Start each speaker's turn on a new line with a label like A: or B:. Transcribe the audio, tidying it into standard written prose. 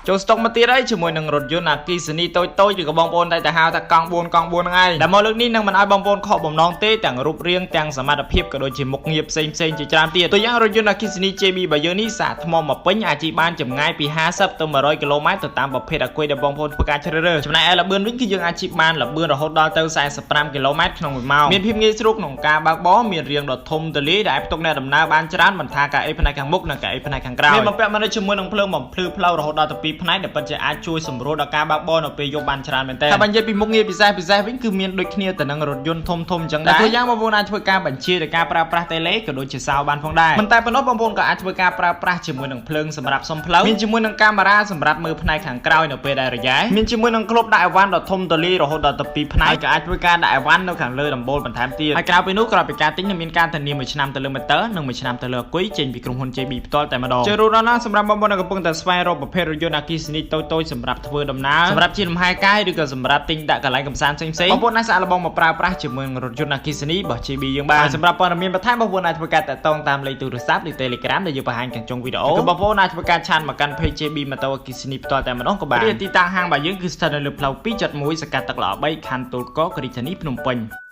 A: ចូលស្តុកមកទៀតហើយជាមួយនឹងរថយន្តអគ្គិសនីតូចៗឬក៏បងប្អូនតែហៅថាកង់4ហ្នឹងហើយដែលមកលើកនេះនឹងមិនឲ្យបងប្អូនខកបំណងទេទាំងរូបរាងទាំងសមត្ថភាពក៏ដូចជាមុខងារផ្សេងជាច្រើនទៀតตัวយ៉ាងរថយន្តអគ្គិសនី JB របស់យើងនេះសាកថ្មមកពេញអាចជិះបានចម្ងាយពី50ទៅ100គីឡូម៉ែត្រទៅតាមប្រភេទអគុយដែលបងប្អូនធ្វើការជ្រើសរើសចំណែកឯល្បឿនវិញគឺយើងអាចជិះបានល្បឿនរហូតដល់ទៅ45គីឡូម៉ែត្រក្នុង1ម៉ោងមានភាពងាយស្រួលក្នុងការបើកបរមានរាងដ៏ធំទូលាយដែលអាចផ្ទុកអ្នកដំណើរបានច្រើនមិនថាកៅអីផ្នែកខាងមុខនិងកៅអីផ្នែកខាងក្រោយមានបំពាក់មកនៅជាមួយនឹងភ្លើងបំភ្លឺផ្លូវរហូតដល់ទៅ2ផ្នែកដែលពិតជាអាចជួយសម្រួលដល់ការបើកបរនៅពេលយប់បានច្រើនមែនទែនតែបើនិយាយពីមុខងារពិសេសវិញគឺមានដូចគ្នាទៅនឹងរថយន្តធំអញ្ចឹងដែរตัวយ៉ាងបងប្អូនអាចធ្វើការបញ្ជាដោយការប្រើប្រាស់តេឡេក៏ដូចជាសោបានផងដែរមិនតែប៉ុណ្ណោះបងប្អូនក៏អាចធ្វើការប្រើប្រាស់ជាមួយនឹងភ្លើងសម្រាប់សុំផ្លូវមានជាមួយនឹងកាមេរ៉ាសម្រាប់មើលផ្នែកខាងក្រោយនៅពេលដែលរយ៉ាមានជាមួយនឹងក្លុបដាក់អីវ៉ាន់ដ៏ធំទូលាយរហូតដល់ទៅ2ផ្នែកក៏អាចធ្វើការដាក់អីវ៉ាន់នៅខាងលើដំបូលបន្ថែមទៀតហើយក្រៅពីនោះក្រៅពីការទិញនឹងមានការធានា1ឆ្នាំទៅលើម៉ូទ័រនិង1ឆ្នាំទៅលើអគុយចេញពីក្រុមហ៊ុន JB ផ្ទាល់តែម្ដងចូលរួមណាសម្រាប់បងប្អូនដែលកំពុងតែស្វែងរកប្រភេទរថយន្តអគ្គិសនីតូចសម្រាប់ធ្វើដំណើរសម្រាប់ជាលំហែកាយឬក៏សម្រាប់ទិញដាក់កន្លែងកម្សាន្តផ្សេងៗបងប្អូនអាចសាកល្បងមកប្រើប្រាស់ជាមួយនឹងរថយន្តអគ្គិសនីរបស់ JB យើងបានសម្រាប់ព័ត៌មានបន្ថែមបងប្អូនអាចធ្វើការតាក់ទងតាមលេខទូរស័ព្ទឬ Telegram ដែលយើងបង្ហាញខាងចុងវីដេអូគឺបងប្អូនអាចធ្វើការឆាតមកកាន់ page JB ម៉ូតូអគ្គិសនីផ្ទាល់តែម្ដងក៏បានទីតាំងហាងរបស់យើងគឺស្ថិតនៅលើផ្លូវ271សកាត់ទឹកល្អ3ខណ្ឌទួលគោករាជធានីភ្នំពេញ